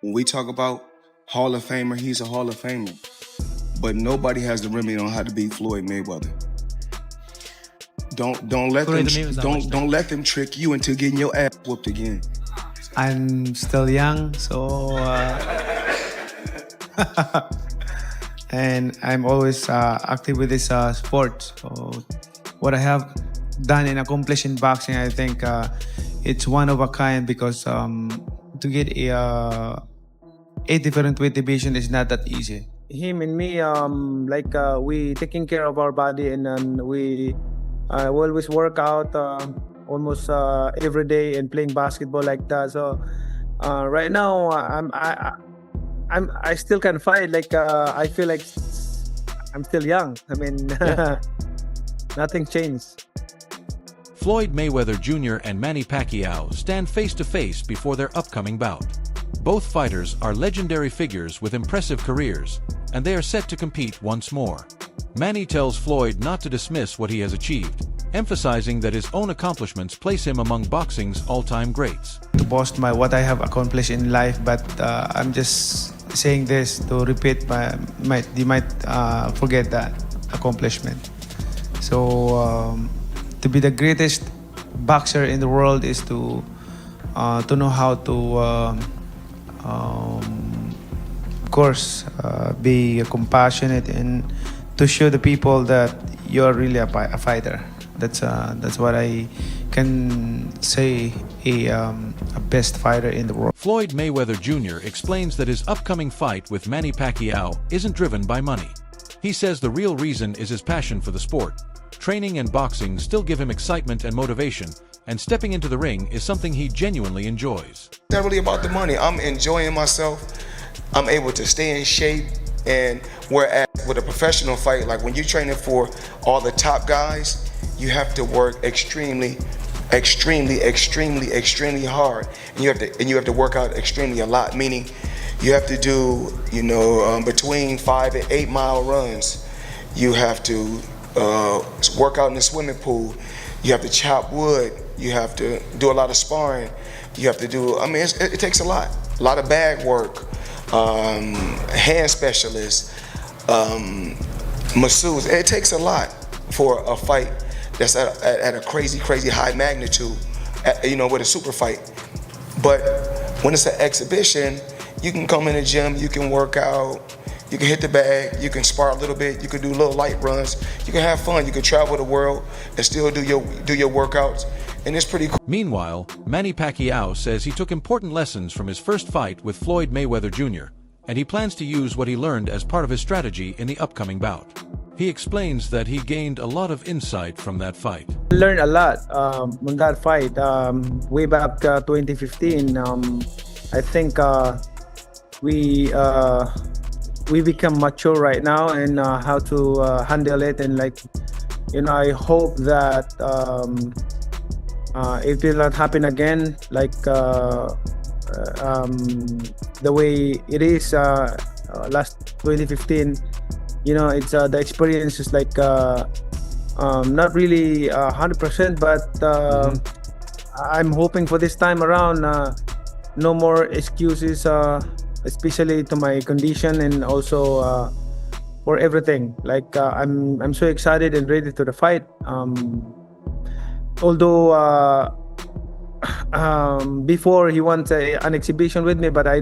when we talk about Hall of Famer, he's a Hall of Famer. But nobody has the remedy on how to beat Floyd Mayweather. Don't let them trick you into getting your ass whooped again. I'm still young, so and I'm always active with this sport. So what I have done and accomplished in boxing, I think it's one of a kind, because to get a different weight division is not that easy. Him and me, we taking care of our body, and we always work out almost every day and playing basketball like that. So right now, I still can fight. I feel like I'm still young. I mean, nothing changed. Floyd Mayweather Jr. and Manny Pacquiao stand face-to-face before their upcoming bout. Both fighters are legendary figures with impressive careers, and they are set to compete once more. Manny tells Floyd not to dismiss what he has achieved, emphasizing that his own accomplishments place him among boxing's all-time greats. To boast what I have accomplished in life, but I'm just saying this to repeat, you might forget that accomplishment. So to be the greatest boxer in the world is to know how to of course be compassionate and to show the people that you're really a fighter. That's what I can say a best fighter in the world. Floyd Mayweather Jr. explains that his upcoming fight with Manny Pacquiao isn't driven by money. He says the real reason is his passion for the sport. Training and boxing still give him excitement and motivation, and stepping into the ring is something he genuinely enjoys. It's not really about the money. I'm enjoying myself. I'm able to stay in shape, and whereas with a professional fight, like when you're training for all the top guys, you have to work extremely hard, and you have to work out extremely a lot. Meaning, you have to do between 5 and 8 mile runs. You have to work out in the swimming pool. You have to chop wood. You have to do a lot of sparring. You have to do. I mean, it takes a lot of bag work. Hand specialists, masseuse. It takes a lot for a fight that's at a crazy high magnitude, with a super fight. But when it's an exhibition, you can come in the gym, you can work out, you can hit the bag, you can spar a little bit, you can do little light runs, you can have fun, you can travel the world and still do your workouts, and it's pretty cool. Meanwhile, Manny Pacquiao says he took important lessons from his first fight with Floyd Mayweather Jr., and he plans to use what he learned as part of his strategy in the upcoming bout. He explains that he gained a lot of insight from that fight. I learned a lot on that fight. Way back 2015, I think we become mature right now, and how to handle it, and I hope that it will not happen again, the way it is last 2015. It's the experience is not really 100%, but I'm hoping for this time around no more excuses, especially to my condition, and also for everything. I'm so excited and ready to the fight. Although before he wants an exhibition with me, but I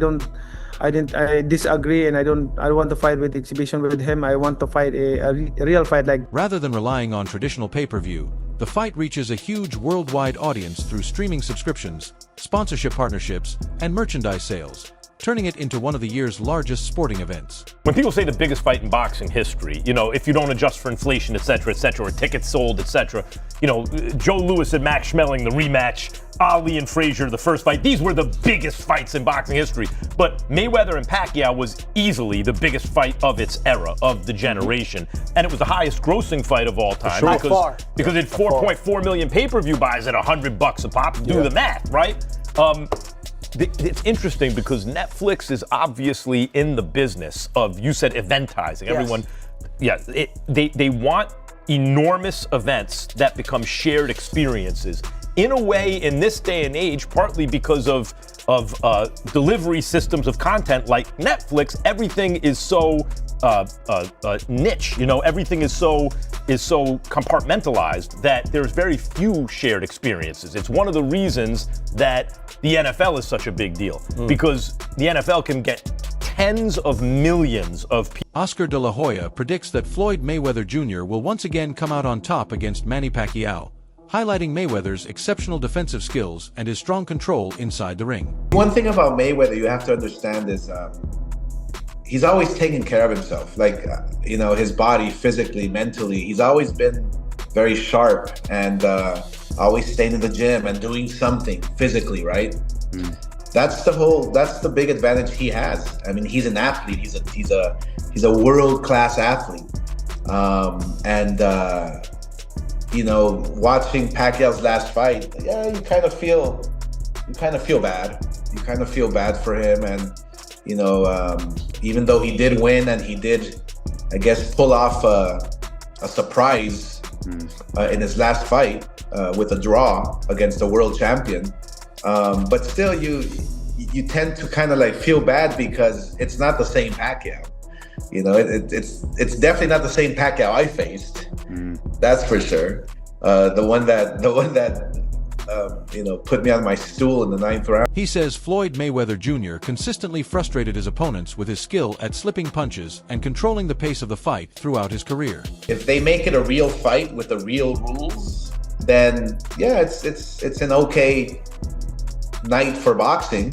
disagree, and I don't want to fight with exhibition with him. I want to fight a real fight. Rather than relying on traditional pay-per-view, the fight reaches a huge worldwide audience through streaming subscriptions, sponsorship partnerships, and merchandise sales, turning it into one of the year's largest sporting events. When people say the biggest fight in boxing history, if you don't adjust for inflation, et cetera, or tickets sold, et cetera, Joe Louis and Max Schmeling, the rematch, Ali and Frazier, the first fight, these were the biggest fights in boxing history. But Mayweather and Pacquiao was easily the biggest fight of its era, of the generation. And it was the highest grossing fight of all time. Sure. Because it 4.4 million pay-per-view buys at $100 a pop. Do the math, right? It's interesting because Netflix is obviously in the business of, you said, eventizing. Yes. Everyone, they want enormous events that become shared experiences in a way, in this day and age, partly because of delivery systems of content like Netflix, everything is so niche. You know, everything is so compartmentalized that there's very few shared experiences. It's one of the reasons that the NFL is such a big deal, because the NFL can get tens of millions of people. Oscar de la Hoya predicts that Floyd Mayweather Jr. will once again come out on top against Manny Pacquiao, highlighting Mayweather's exceptional defensive skills and his strong control inside the ring. One thing about Mayweather you have to understand is he's always taking care of himself. Like, you know, his body, physically, mentally, he's always been very sharp and always staying in the gym and doing something physically, right? That's the big advantage he has. I mean, he's an athlete. He's a world-class athlete. You know, watching Pacquiao's last fight, yeah, you kind of feel bad. You kind of feel bad for him, and you know, even though he did win and he did, I guess, pull off a surprise in his last fight with a draw against the world champion. But still, you tend to kind of like feel bad because it's not the same Pacquiao. You know, it's definitely not the same Pacquiao I faced. That's for sure. The one that you know, put me on my stool in the 9th round. He says Floyd Mayweather Jr. consistently frustrated his opponents with his skill at slipping punches and controlling the pace of the fight throughout his career. If they make it a real fight with the real rules, then yeah, it's an okay night for boxing.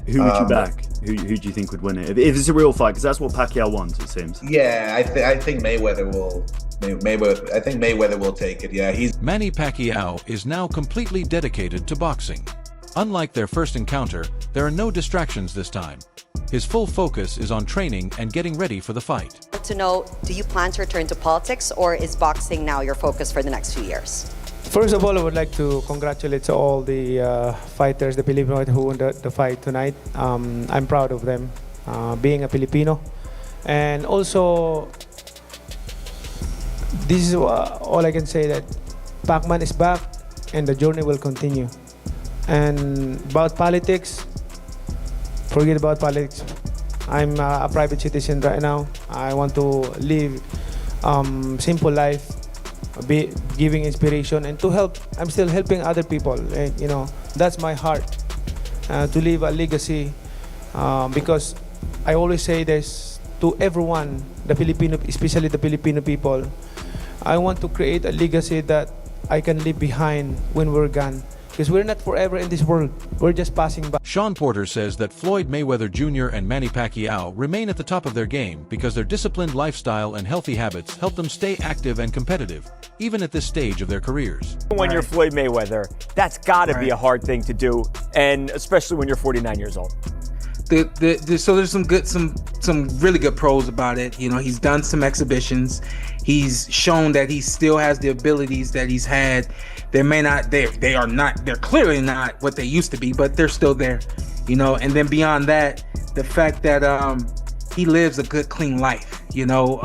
Who would you back? Who do you think would win it? If it's a real fight, because that's what Pacquiao wants, it seems. Yeah, I think Mayweather will. I think Mayweather will take it. Yeah, Manny Pacquiao is now completely dedicated to boxing. Unlike their first encounter, there are no distractions this time. His full focus is on training and getting ready for the fight. To know, do you plan to return to politics, or is boxing now your focus for the next few years? First of all, I would like to congratulate all the fighters, the Filipino who won the fight tonight. I'm proud of them, being a Filipino. And also, this is all I can say, that Pacman is back and the journey will continue. And about politics, forget about politics. I'm a private citizen right now. I want to live simple life, be giving inspiration and to help. I'm still helping other people, and you know, that's my heart, to leave a legacy, because I always say this to everyone, the Filipino, especially the Filipino people. I want to create a legacy that I can leave behind when we're gone, because we're not forever in this world. We're just passing by. Sean Porter says that Floyd Mayweather Jr. and Manny Pacquiao remain at the top of their game because their disciplined lifestyle and healthy habits help them stay active and competitive, even at this stage of their careers. When you're Floyd Mayweather, that's got to be a hard thing to do, and especially when you're 49 years old. So there's some really good pros about it. You know, he's done some exhibitions. He's shown that he still has the abilities that he's had. They're clearly not what they used to be, but they're still there. You know, and then beyond that, the fact that he lives a good, clean life. You know,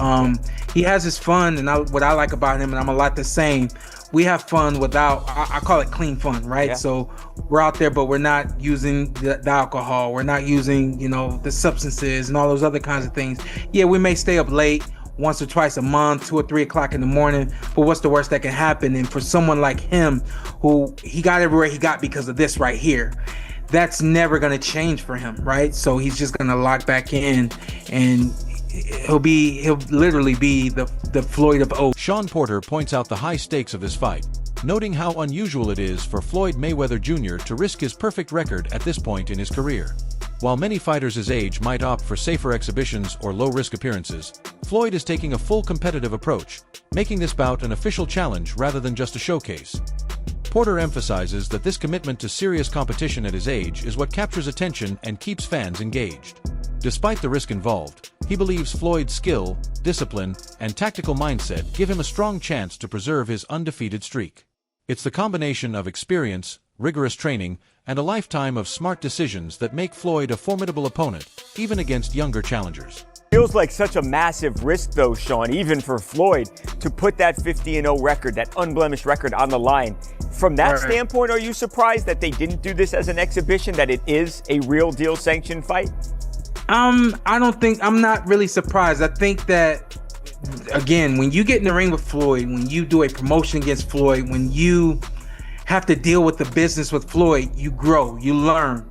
he has his fun, and what I like about him, and I'm a lot the same. We have fun without, I call it clean fun, right? Yeah. So we're out there, but we're not using the alcohol. We're not using, you know, the substances and all those other kinds of things. Yeah, we may stay up late once or twice a month, 2 or 3 o'clock in the morning, but what's the worst that can happen? And for someone like him, who he got everywhere he got because of this right here, that's never going to change for him, right? So he's just going to lock back in, and he'll literally be the Floyd of old. Sean Porter points out the high stakes of this fight, noting how unusual it is for Floyd Mayweather Jr. to risk his perfect record at this point in his career. While many fighters his age might opt for safer exhibitions or low-risk appearances, Floyd is taking a full competitive approach, making this bout an official challenge rather than just a showcase. Porter emphasizes that this commitment to serious competition at his age is what captures attention and keeps fans engaged. Despite the risk involved, he believes Floyd's skill, discipline, and tactical mindset give him a strong chance to preserve his undefeated streak. It's the combination of experience, rigorous training, and a lifetime of smart decisions that make Floyd a formidable opponent, even against younger challengers. Feels like such a massive risk, though, Sean, even for Floyd, to put that 50-0 record, that unblemished record, on the line. From that standpoint, are you surprised that they didn't do this as an exhibition, that it is a real deal sanctioned fight? I'm not really surprised. I think that, again, when you get in the ring with Floyd, when you do a promotion against Floyd, when you have to deal with the business with Floyd, you grow, you learn.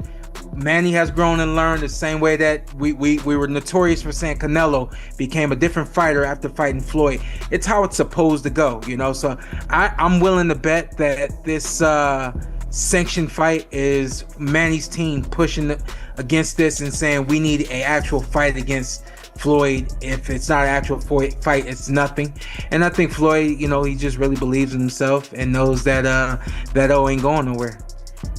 Manny has grown and learned the same way that we were notorious for saying Canelo became a different fighter after fighting Floyd. It's how it's supposed to go, you know? So I'm willing to bet that this sanctioned fight is Manny's team pushing against this and saying we need an actual fight against Floyd. If it's not an actual fight, it's nothing. And I think Floyd, you know, he just really believes in himself and knows that that O ain't going nowhere.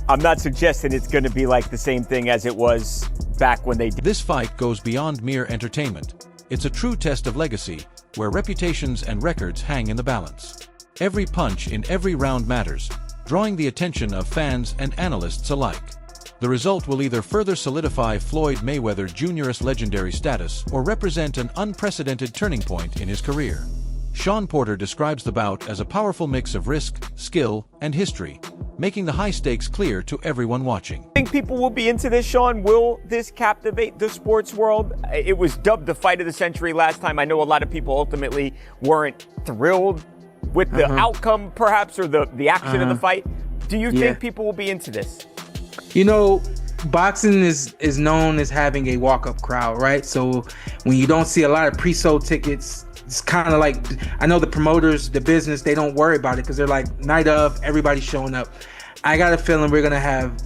I'm not suggesting it's going to be like the same thing as it was back when they did. This fight goes beyond mere entertainment. It's a true test of legacy, where reputations and records hang in the balance. Every punch in every round matters, drawing the attention of fans and analysts alike. The result will either further solidify Floyd Mayweather Jr.'s legendary status or represent an unprecedented turning point in his career. Sean Porter describes the bout as a powerful mix of risk, skill, and history, making the high stakes clear to everyone watching. I think people will be into this, Sean. Will this captivate the sports world? It was dubbed the fight of the century last time. I know a lot of people ultimately weren't thrilled with the outcome, perhaps, or the action of the fight. Do you think people will be into this? You know, boxing is known as having a walk-up crowd, right? So when you don't see a lot of pre-sold tickets, it's kind of like, I know the promoters, the business, they don't worry about it because they're like, night of, everybody's showing up. I got a feeling we're going to have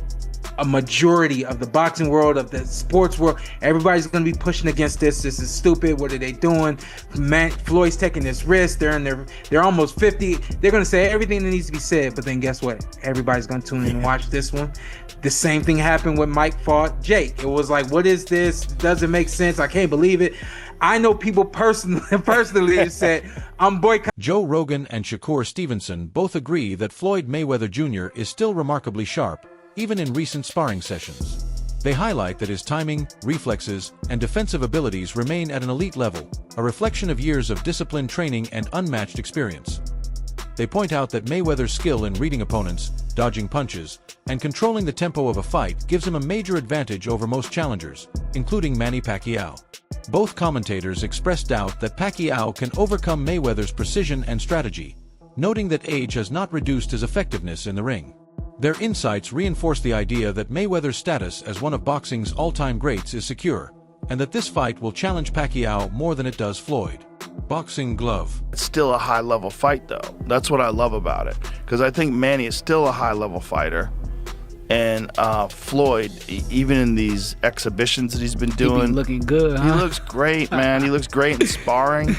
a majority of the boxing world, of the sports world, everybody's going to be pushing against this. This is stupid. What are they doing? Floyd's taking this risk. They're almost 50. They're going to say everything that needs to be said, but then guess what? Everybody's going to tune in and watch this one. The same thing happened when Mike fought Jake. It was like, what is this? It doesn't make sense. I can't believe it. I know people personally said, I'm boycotting. Joe Rogan and Shakur Stevenson both agree that Floyd Mayweather Jr. is still remarkably sharp, even in recent sparring sessions. They highlight that his timing, reflexes, and defensive abilities remain at an elite level, a reflection of years of disciplined training and unmatched experience. They point out that Mayweather's skill in reading opponents, dodging punches, and controlling the tempo of a fight gives him a major advantage over most challengers, including Manny Pacquiao. Both commentators expressed doubt that Pacquiao can overcome Mayweather's precision and strategy, noting that age has not reduced his effectiveness in the ring. Their insights reinforce the idea that Mayweather's status as one of boxing's all-time greats is secure, and that this fight will challenge Pacquiao more than it does Floyd. Boxing glove. It's still a high-level fight, though. That's what I love about it, because I think Manny is still a high-level fighter. And Floyd, even in these exhibitions that he's been doing, he looking good, huh? He looks great, man. He looks great in sparring.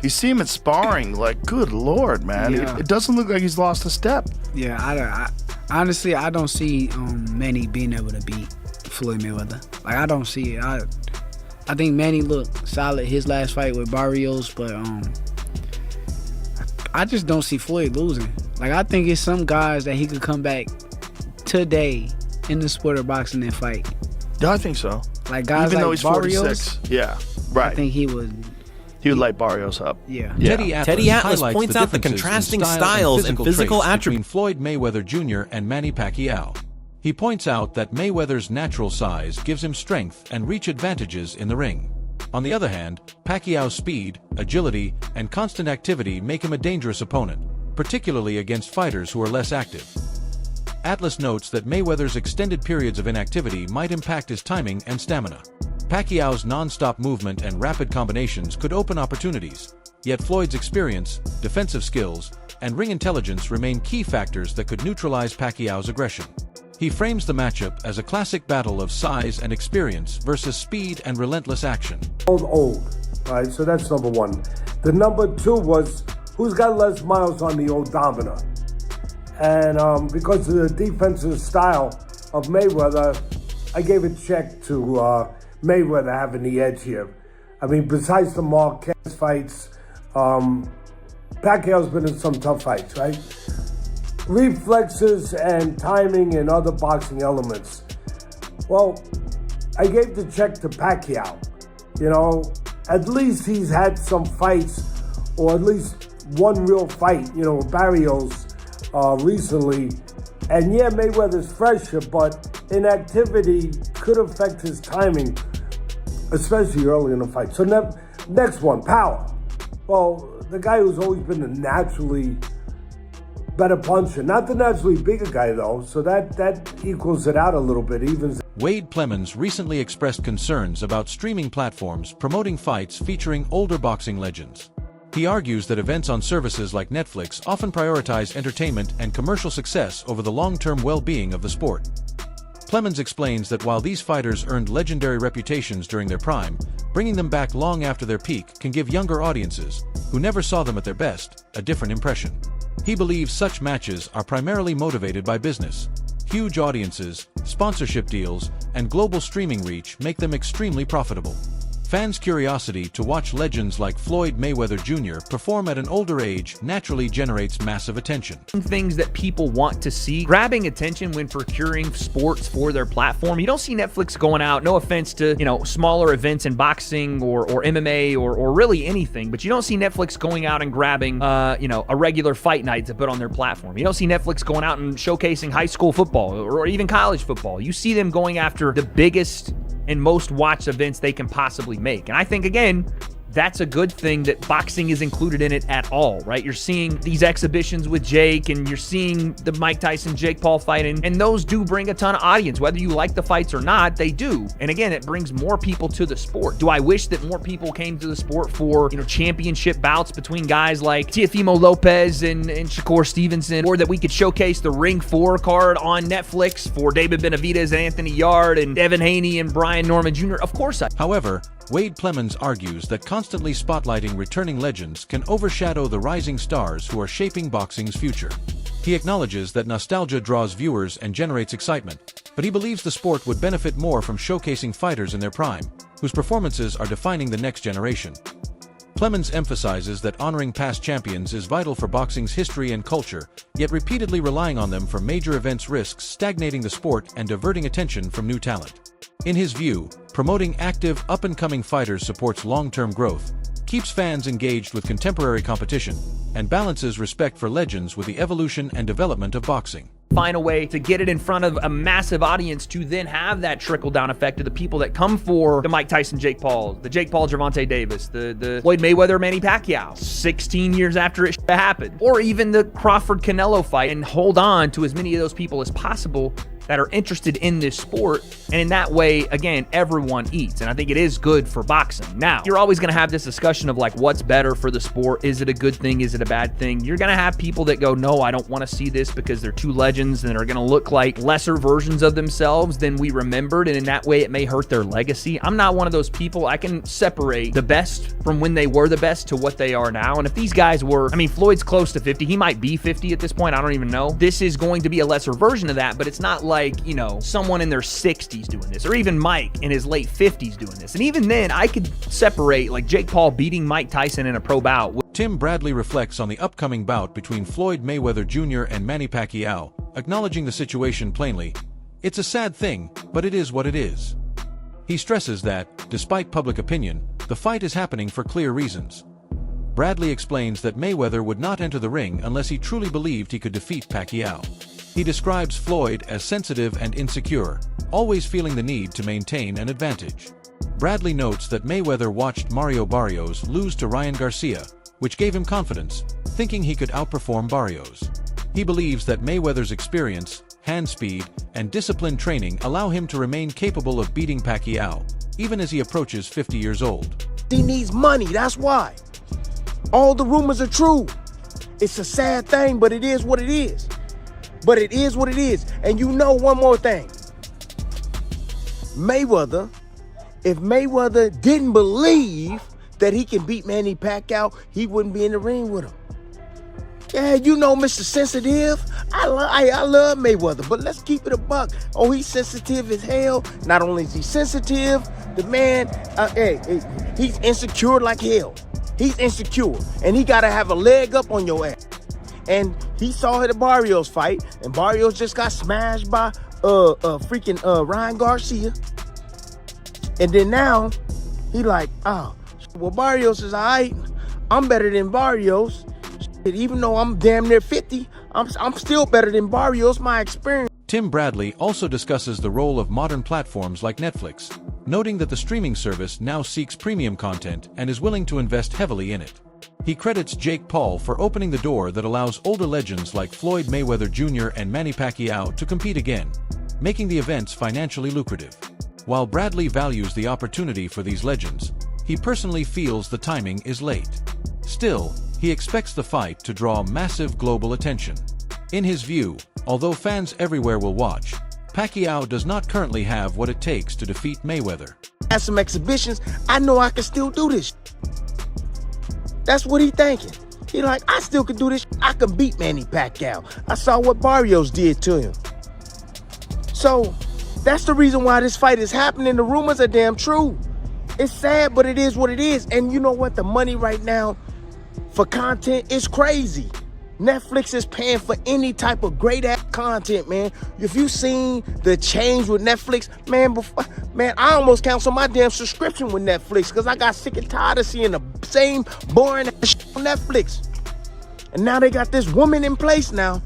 You see him at sparring, like, good Lord, man. Yeah. It doesn't look like he's lost a step. Yeah, I honestly, I don't see Manny being able to beat Floyd Mayweather. Like, I don't see it. I think Manny looked solid his last fight with Barrios, but I just don't see Floyd losing. Like, I think it's some guys that he could come back today in the sport of boxing and fight. Yeah, I think so. Like guys even like though he's Barrios, 46. Yeah, right. I think he would light Barrios up. Yeah. Teddy Atlas points out the contrasting styles and physical attributes between Floyd Mayweather Jr. and Manny Pacquiao. He points out that Mayweather's natural size gives him strength and reach advantages in the ring. On the other hand, Pacquiao's speed, agility, and constant activity make him a dangerous opponent, particularly against fighters who are less active. Atlas notes that Mayweather's extended periods of inactivity might impact his timing and stamina. Pacquiao's non-stop movement and rapid combinations could open opportunities, yet Floyd's experience, defensive skills, and ring intelligence remain key factors that could neutralize Pacquiao's aggression. He frames the matchup as a classic battle of size and experience versus speed and relentless action. Old, right? So that's number one. The number two was, who's got less miles on the odometer? And because of the defensive style of Mayweather, I gave a check to Mayweather having the edge here. I mean, besides the Marquez fights, Pacquiao's been in some tough fights, right? Reflexes and timing and other boxing elements. Well, I gave the check to Pacquiao. You know, at least he's had some fights, or at least one real fight, you know, Barrios recently. And yeah, Mayweather's fresher, but inactivity could affect his timing, especially early in the fight. So next one, power. Well, the guy who's always been a naturally better puncher, not the naturally bigger guy though, so that equals it out a little bit, evens. Wade Plemons recently expressed concerns about streaming platforms promoting fights featuring older boxing legends. He argues that events on services like Netflix often prioritize entertainment and commercial success over the long-term well-being of the sport. Plemons explains that while these fighters earned legendary reputations during their prime, bringing them back long after their peak can give younger audiences, who never saw them at their best, a different impression. He believes such matches are primarily motivated by business. Huge audiences, sponsorship deals, and global streaming reach make them extremely profitable. Fans' curiosity to watch legends like Floyd Mayweather Jr. perform at an older age naturally generates massive attention. Things that people want to see, grabbing attention when procuring sports for their platform. You don't see Netflix going out, no offense to, you know, smaller events in boxing or MMA or really anything, but you don't see Netflix going out and grabbing, you know, a regular fight night to put on their platform. You don't see Netflix going out and showcasing high school football or even college football. You see them going after the biggest and most watched events they can possibly make. And I think, again, that's a good thing that boxing is included in it at all, right? You're seeing these exhibitions with Jake, and you're seeing the Mike Tyson-Jake Paul fight, and those do bring a ton of audience. Whether you like the fights or not, they do. And again, it brings more people to the sport. Do I wish that more people came to the sport for, you know, championship bouts between guys like Teofimo Lopez and Shakur Stevenson, or that we could showcase the Ring 4 card on Netflix for David Benavidez and Anthony Yard and Devin Haney and Brian Norman Jr.? Of course I. However, Wade Plemons argues that constantly spotlighting returning legends can overshadow the rising stars who are shaping boxing's future. He acknowledges that nostalgia draws viewers and generates excitement, but he believes the sport would benefit more from showcasing fighters in their prime, whose performances are defining the next generation. Plemons emphasizes that honoring past champions is vital for boxing's history and culture, yet repeatedly relying on them for major events risks stagnating the sport and diverting attention from new talent. In his view, promoting active, up-and-coming fighters supports long-term growth, keeps fans engaged with contemporary competition, and balances respect for legends with the evolution and development of boxing. Find a way to get it in front of a massive audience to then have that trickle-down effect to the people that come for the Mike Tyson, Jake Paul, the Jake Paul, Gervonta Davis, the Floyd Mayweather, Manny Pacquiao, 16 years after it happened, or even the Crawford Canelo fight, and hold on to as many of those people as possible that are interested in this sport. And in that way, again, everyone eats. And I think it is good for boxing. Now, you're always going to have this discussion of like, what's better for the sport? Is it a good thing? Is it a bad thing? You're going to have people that go, no, I don't want to see this because they're two legends and are going to look like lesser versions of themselves than we remembered. And in that way, it may hurt their legacy. I'm not one of those people. I can separate the best from when they were the best to what they are now. And if these guys were, I mean, Floyd's close to 50. He might be 50 at this point. I don't even know. This is going to be a lesser version of that, but it's not like, you know, someone in their 60s doing this, or even Mike in his late 50s doing this. And even then, I could separate like Jake Paul beating Mike Tyson in a pro bout. Tim Bradley reflects on the upcoming bout between Floyd Mayweather Jr. and Manny Pacquiao, acknowledging the situation plainly. It's a sad thing, but it is what it is. He stresses that, despite public opinion, the fight is happening for clear reasons. Bradley explains that Mayweather would not enter the ring unless he truly believed he could defeat Pacquiao. He describes Floyd as sensitive and insecure, always feeling the need to maintain an advantage. Bradley notes that Mayweather watched Mario Barrios lose to Ryan Garcia, which gave him confidence, thinking he could outperform Barrios. He believes that Mayweather's experience, hand speed, and disciplined training allow him to remain capable of beating Pacquiao, even as he approaches 50 years old. He needs money, that's why. All the rumors are true. It's a sad thing, but it is what it is. But it is what it is. And you know one more thing. Mayweather, if Mayweather didn't believe that he can beat Manny Pacquiao, he wouldn't be in the ring with him. Yeah, you know Mr. Sensitive. I love Mayweather, but let's keep it a buck. Oh, he's sensitive as hell. Not only is he sensitive, the man, he's insecure like hell. He's insecure, and he got to have a leg up on your ass. And he saw the Barrios fight, and Barrios just got smashed by freaking Ryan Garcia. And then now He like, oh, well, Barrios is all right. I'm better than Barrios. Even though I'm damn near 50, I'm still better than Barrios, my experience. Tim Bradley also discusses the role of modern platforms like Netflix, noting that the streaming service now seeks premium content and is willing to invest heavily in it. He credits Jake Paul for opening the door that allows older legends like Floyd Mayweather Jr. and Manny Pacquiao to compete again, making the events financially lucrative. While Bradley values the opportunity for these legends, he personally feels the timing is late. Still, he expects the fight to draw massive global attention. In his view, although fans everywhere will watch, Pacquiao does not currently have what it takes to defeat Mayweather. At some exhibitions, I know I can still do this. That's what he thinking. He like, I still can do this. I can beat Manny Pacquiao. I saw what Barrios did to him. So, that's the reason why this fight is happening. The rumors are damn true. It's sad, but it is what it is. And you know what? The money right now for content is crazy. Netflix is paying for any type of great ass content, man. If you seen the change with Netflix, man, I almost canceled my damn subscription with Netflix because I got sick and tired of seeing the same boring ass shit on Netflix. And now they got this woman in place now,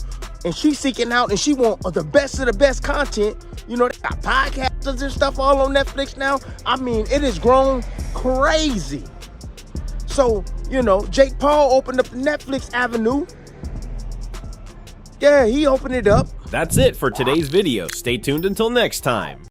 and she's seeking out and she want the best of the best content. You know, they got podcasters and stuff all on Netflix now. I mean, it has grown crazy. So, you know, Jake Paul opened up the Netflix avenue. Yeah, he opened it up. That's it for today's video. Stay tuned until next time.